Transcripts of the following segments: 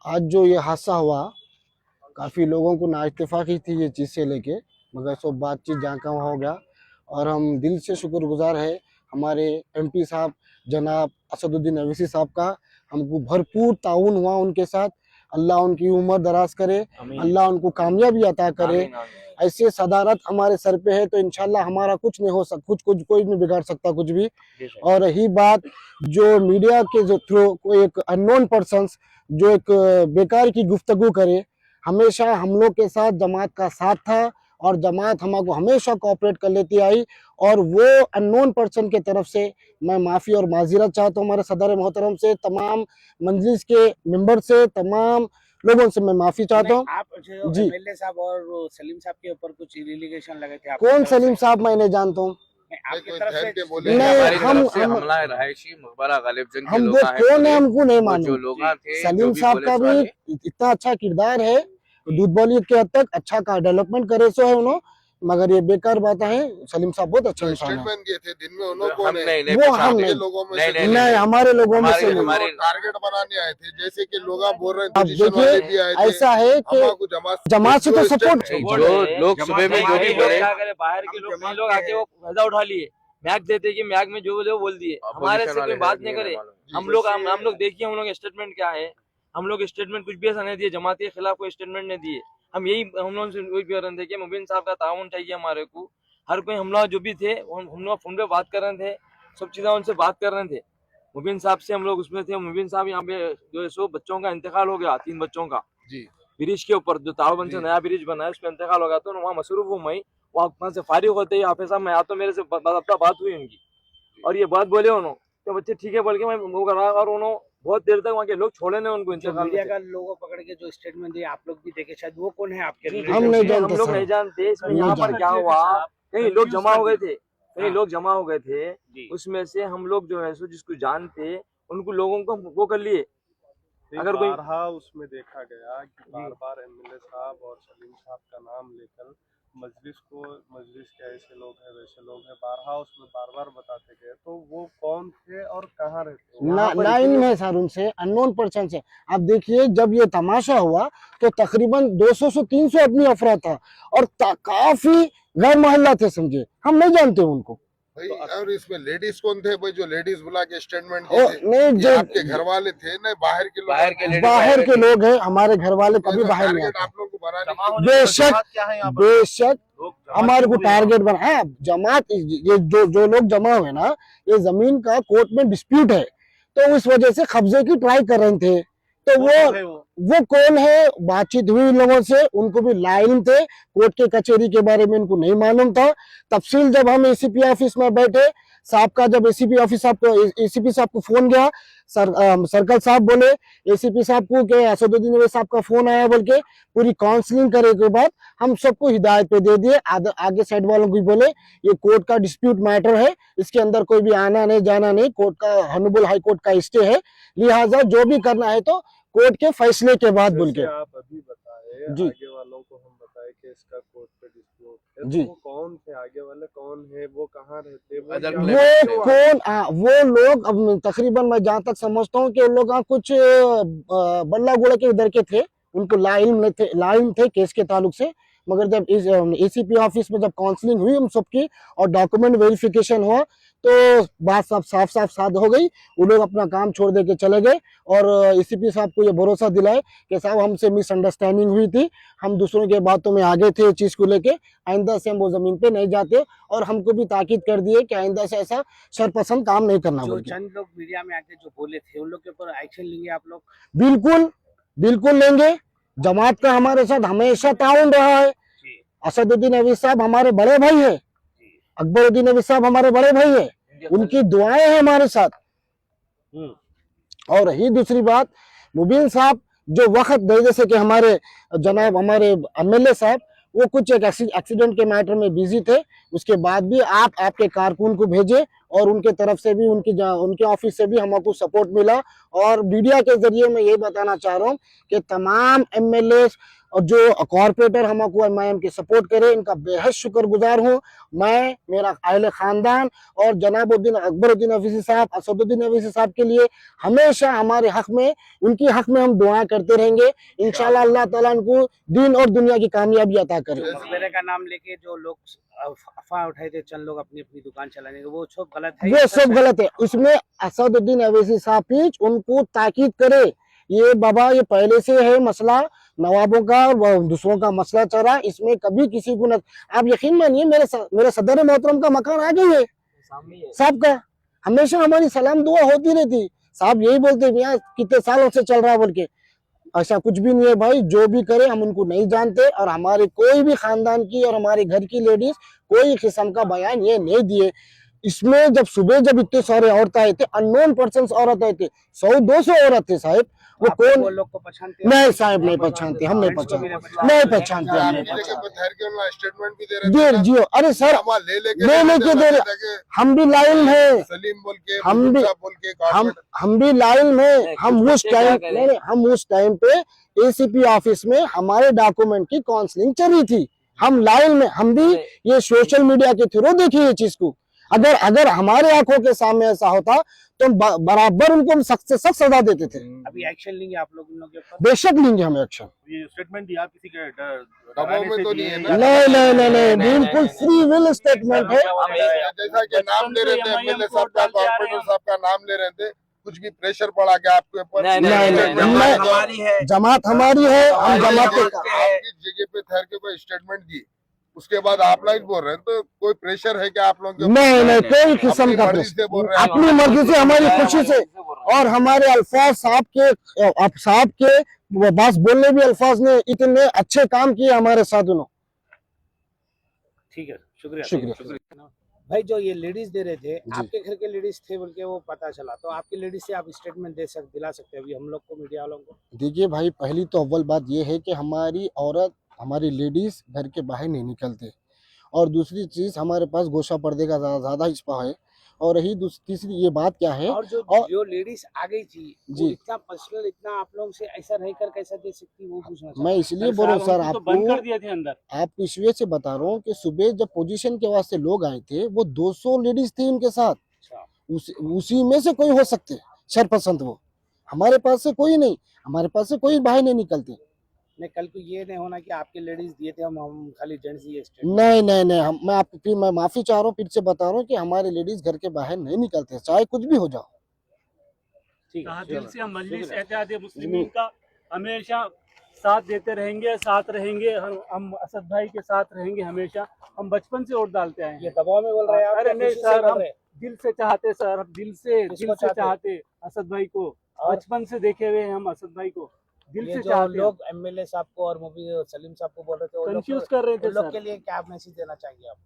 आज जो ये हादसा हुआ, काफ़ी लोगों को नाइत्तेफाकी थी ये चीज़ से लेके, मगर सब बातचीत जहाँ का वहाँ हो गया। और हम दिल से शुक्रगुजार है हमारे एमपी साहब जनाब असदुद्दीन अवैसी साहब का। हमको भरपूर ताउन हुआ उनके साथ। अल्लाह उनकी उम्र दराज करे, अल्लाह उनको कामयाबी अता करे। ऐसे सदारत हमारे सर पे है तो इंशाल्लाह हमारा कुछ नहीं हो सकता, कुछ कोई नहीं बिगाड़ सकता कुछ भी। और रही बात जो मीडिया के जो थ्रू कोई एक अननोन पर्सन जो एक बेकार की गुफ्तगू करे, हमेशा हम लोग के साथ जमात का साथ था और जमात हमको हमेशा कोऑपरेट कर लेती आई। और वो अननोन पर्सन के तरफ से मैं माफ़ी और माजिरत चाहता हूँ हमारे सदर मोहतरम से, तमाम मंजलिस के मेंबर से, तमाम लोगों से मैं माफ़ी चाहता हूँ। आप जी एमएलए साहब और सलीम साहब के ऊपर कुछ रिलीगेशन लगे थे, कौन सलीम साहब मैं जानता हूँ? आपकी तरफ से नहीं, हम हमला रहायशी मकबरा गालिबगंज के हम लोग वो कौन है हमको नहीं जो मालूम। लोग थे सलीम साहब का भी इतना अच्छा किरदार है, दूध बौलियत के हद तक अच्छा का डेवलपमेंट करे सो है उन्होंने, मगर ये बेकार बातें हैं। सलीम साहब बहुत अच्छे इंसान हैं। स्टेटमेंट दिए थे दिन में उन्होंने वो हम नहीं, नहीं, हमारे लोगों में से हमारे टारगेट बनाने आए थे, जैसे कि लोग बोल रहे अब देखिए ऐसा है कि जमात से तो सपोर्ट जो लोग सुबह में जो भी बोले बाहर के लोग आके वो फायदा उठा लिए, मैग देते कि मैग में जो बोल दिए, हमारे से कोई बात नहीं करे। हम लोग देखिए हम लोग स्टेटमेंट क्या है, हम लोग स्टेटमेंट कुछ भी ऐसा नहीं दिए, जमात के खिलाफ कोई स्टेटमेंट नहीं दिए। हम लोग से वही कह रहे थे कि मुबीन साहब का ताउन चाहिए हमारे को। हर कोई हम लोग जो भी थे हम लोग फोन पे बात कर रहे थे, सब चीजें उनसे बात कर रहे थे। मुबीन साहब से हम लोग उसमें थे। मुबीन साहब यहाँ पे जो है सो बच्चों का इंतकाल हो गया, 3 बच्चों का ब्रिज के ऊपर, जो तावबंद से नया ब्रिज बना है उसमें इंतकाल हो गया। तो वहाँ मसरूफ हूँ मैं, वहाँ से फारिग होते ही हाफिज साहब मैं आता, मेरे से बात हुई उनकी और ये बात बोले उन्होंने तो बच्चे ठीक है बोल के मैं वो करा, और उन्होंने बहुत देर तक वहाँ के लोग छोड़े नहीं उनको। मीडिया का लोगों पकड़ के जो स्टेटमेंट दिए आप लोग भी देखे शायद, वो कौन है आपके? हम लोग नहीं जानते। इसमें यहाँ पर क्या हुआ, कई लोग जमा हो गए थे, कई लोग जमा हो गए थे, उसमें से हम लोग जो है सो जिसको जानते उनको लोगों को वो कर लिए। अगर कोई उसमें देखा गया कि बार बार एमएलए साहब और सलीम साहब का नाम लेकर मजलिस के ऐसे लोग हैं वैसे लोग हैं, बारहा उसमें बार बार बताते गए, तो वो कौन थे और कहाँ रहते हैं? लाइन में सर उनसे अननोन पर्सन से। आप देखिए जब ये तमाशा हुआ तो तकरीबन 200 से 300 आदमी अफरा था और काफी गैर मोहल्ला थे, समझे, हम नहीं जानते उनको। और इसमें लेडीज कौन थे भाई, जो लेडीज बुला के स्टेटमेंट नहीं, जो आपके घर वाले थे ना, बाहर के लोग? बाहर के लोग हैं, हमारे घर वाले कभी बाहर नहीं आते। आप लोग को बनाने बेशक हमारे को टारगेट बना है जमात। ये जो लोग जमा हुए ना, ये जमीन का कोर्ट में डिस्प्यूट है तो उस वजह से कब्जे की ट्राई कर रहे थे। तो वो कौन है, बातचीत हुई इन लोगों से, उनको भी लाइन थे, कोर्ट के कचहरी के बारे में इनको नहीं मालूम था। तफसील जब हम एसीपी ऑफिस में बैठे साहब का, जब एसीपी ऑफिस एसीपी साहब को फोन गया, सर्कल साहब बोले एसीपी साहब को कि असदुद्दीन अवैसी साहब का फोन आया बोल के, पूरी काउंसलिंग करे के बाद हम सबको हिदायत पे दे दिए। आगे साइड वालों को भी बोले ये कोर्ट का डिस्प्यूट मैटर है, इसके अंदर कोई भी आना नहीं जाना नहीं, कोर्ट का हॉनरेबल हाई कोर्ट का स्टे है, लिहाजा जो भी करना है तो कोर्ट के फैसले के बाद बोल के। आप अभी बताए जी, आगे वालों को हम बताए कि इसका कोर्ट पे डिस्प्यूट है, जी, तो वो कौन थे आगे वाले, कौन है, वो कहाँ रहते, वो कौन वो लोग, अब तकरीबन मैं जहाँ तक समझता हूँ कि उन लोग कुछ बल्ला गोड़ा के इधर के थे, उनको लाइन थे केस के ताल्लुक से। मगर जब एसीपी ऑफिस में जब काउंसलिंग हुई हम सबकी और डॉक्यूमेंट वेरिफिकेशन हुआ तो बात सब साफ हो गई। वो लोग अपना काम छोड़ दे के चले गए और एसीपी साहब को ये भरोसा दिलाए कि साहब हमसे मिसअंडरस्टैंडिंग हुई थी, हम दूसरों के बातों में आगे थे, चीज को लेके आइंदा से हम वो जमीन पे नहीं जाते, और हमको भी ताकीद कर दिए कि आइंदा से ऐसा शरपसंद काम नहीं करना। जो चंद लोग मीडिया में आके जो बोले थे उन लोग के ऊपर एक्शन लेंगे आप लोग? बिल्कुल लेंगे। जमात का हमारे साथ हमेशा ताउन रहा है। असदुद्दीन अवैसी साहब हमारे बड़े भाई है, अकबरुद्दीन अवैसी साहब हमारे बड़े भाई है, उनकी दुआएं हैं हमारे साथ। और रही दूसरी बात, मुबीन साहब जो वक्त दे, जैसे कि हमारे जनाब हमारे एमएलए साहब वो कुछ एक एक्सीडेंट के मैटर में बिजी थे, उसके बाद भी आपके कारकुन को भेजे और उनके तरफ से भी उनके ऑफिस से भी हमको सपोर्ट मिला। और मीडिया के जरिए मैं ये बताना चाह रहा हूँ कि तमाम एमएलए और जो कॉर्पोरेटर हमको मैं इनके सपोर्ट करे, इनका बेहद शुक्रगुजार हूँ। मैं, मेरा अहले खानदान और जनाबुद्दीन अकबरुद्दीन अवीसी साहब, असदुद्दीन अवीसी साहब के लिए हमेशा हमारे हक में, उनकी हक में हम दुआ करते रहेंगे। इंशाल्लाह अल्लाह ताला उनको दीन और दुनिया की कामयाबी अता करे। मकबरे का नाम लेके जो लोग अफवाह उठाए थे चंद लोग अपनी अपनी दुकान चलाने के, वो सब गलत है। वो सब गलत है। उसमें असदुद्दीन अवैसी साहब भी उनको ताकीद करे, ये बाबा ये पहले से है मसला, नवाबों का और दूसरों का मसला चल रहा है, इसमें कभी किसी को न, आप यकीन मानिए मेरे सदर मोहतरम का मकान आगे है साहब का, हमेशा हमारी सलाम दुआ होती रहती। साहब यही बोलते यहाँ कितने सालों से चल रहा है बोल के, ऐसा कुछ भी नहीं है भाई। जो भी करे हम उनको नहीं जानते, और हमारे कोई भी खानदान की और हमारे घर की लेडीज कोई किस्म का बयान ये नहीं दिए। इसमें जब सुबह जब इतने सारे औरतें आए थे, अननोन पर्सन औरत आए थे, 100-200 औरत थे साहब। वो कौन? वो लोग को पहचानते हैं? नहीं साहब नहीं पहचानते, हम नहीं पहचानते, नहीं पहचानते, हम नहीं पहचानते। ठहर के उन्होंने स्टेटमेंट भी दे रहे थे। जी अरे सर हमारा ले ले लेके दे रहे, हम भी लाइन में, सलीम बोल के, हम भी बोल के, हम भी लाइन में, हम उस टाइम नहीं, हम उस टाइम पे एसीपी ऑफिस में हमारे डॉक्यूमेंट की काउंसलिंग चल रही थी, हम लाइन में, हम भी ये सोशल मीडिया के थ्रू देखिए ये चीज को। अगर हमारे आंखों के सामने ऐसा होता तो बराबर उनको हम सख्त से सख्त सजा देते थे। अभी एक्शन लेंगे आप लोग इन लोगों के ऊपर? बेशक लेंगे हम एक्शन। ये स्टेटमेंट दिया आप किसी के दबाव में तो नहीं है ना? नहीं, बिल्कुल फ्री विल स्टेटमेंट है। जैसा कि नाम ले रहे थे एमएलए साहब का, कॉर्पोरेटर साहब का नाम ले रहे थे, कुछ भी प्रेशर पड़ा क्या आपके ऊपर? नहीं, जमात हमारी है, हम जमात के आपकी जगह पे ठहर के कोई स्टेटमेंट दी, उसके बाद आप लोग बोल रहे हैं, तो कोई प्रेशर है क्या आप लोग? नहीं, कोई किस्म का प्रेशर, अपनी मर्जी से, हमारी खुशी से, और हमारे अल्फाज साहब के बस बोलने भी अल्फाज ने इतने अच्छे काम किए हमारे साथ उन्होंने। ठीक है, शुक्रिया। शुक्रिया। भाई जो ये लेडीज दे रहे थे, आपके घर के लेडीज थे बोल के वो पता चला, तो आपकी लेडीज से आप स्टेटमेंट दिला सकते हैं अभी हम लोग को, मीडिया वालों को? देखिए भाई, पहली तो अव्वल बात ये है कि हमारी औरत, हमारी लेडीज घर के बाहर नहीं निकलते, और दूसरी चीज हमारे पास गोशा पर्दे का ज्यादा हिस्सा है, और रही तीसरी ये बात क्या है, और जो लेडीज आ गई थी जी, वो इतना पर्सनल, इतना आप लोगों से ऐसा रहकर कैसा दे सकती, वो पूछना चाहता मैं इसलिए बोल रहा हूँ सर तो बंद कर आपको, दिए थे अंदर। आपको इस वजह से बता रहा हूँ कि सुबह जब पोजीशन के वास्ते लोग आए थे, वो 200 लेडीज थी उनके साथ, उसी में से कोई हो सकते शरपसंद। वो हमारे पास से कोई नहीं, हमारे पास से कोई बाहर नहीं निकलते। नहीं, कल को ये नहीं होना कि आपके लेडीज दिए थे, हम खाली जेंट्स दिए नहीं, मैं माफी चाह रहा हूँ, फिर से बता रहा हूँ कि हमारे लेडीज घर के बाहर नहीं निकलते, चाहे कुछ भी हो जाओ। ठीक है, दिल से हम मजलिस एतिहाद मुस्लिमीन का हमेशा साथ देते रहेंगे, साथ रहेंगे, हम असद भाई के साथ रहेंगे हमेशा। हम बचपन से वोट डालते आए ये हैं। दबाव में बोल रहे हैं आप? अरे नहीं सर, हम रहे? दिल से चाहते सर, हम दिल से चाहते असद भाई को, बचपन से देखे हुए हैं हम असद भाई को, दिल से चाहते। लोग एमएलए साहब को और सलीम साहब को बोल रहे थे, कंफ्यूज कर रहे थे लोग सर। के लिए क्या मैसेज देना चाहिए आप?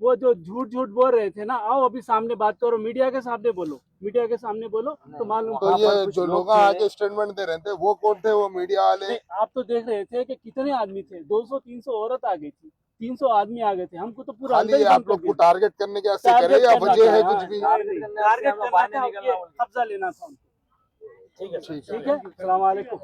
वो जो झूठ बोल रहे थे ना, आओ अभी सामने बात करो, मीडिया के सामने बोलो, मीडिया के सामने बोलो तो मालूम। तो ये जो लोग आगे स्टेटमेंट दे रहे थे, वो कौन थे? वो मीडिया वाले? आप तो देख रहे थे कि कितने आदमी थे, 200-300 औरत आ गई थी, 300 आदमी आ गए थे, हमको तो पूरा खाली आप लोग को टारगेट करने के ऐसे करे या वजह है कुछ भी? टारगेट करना था, कब्जा लेना था उनको। ठीक है, ठीक है, अस्सलाम वालेकुम।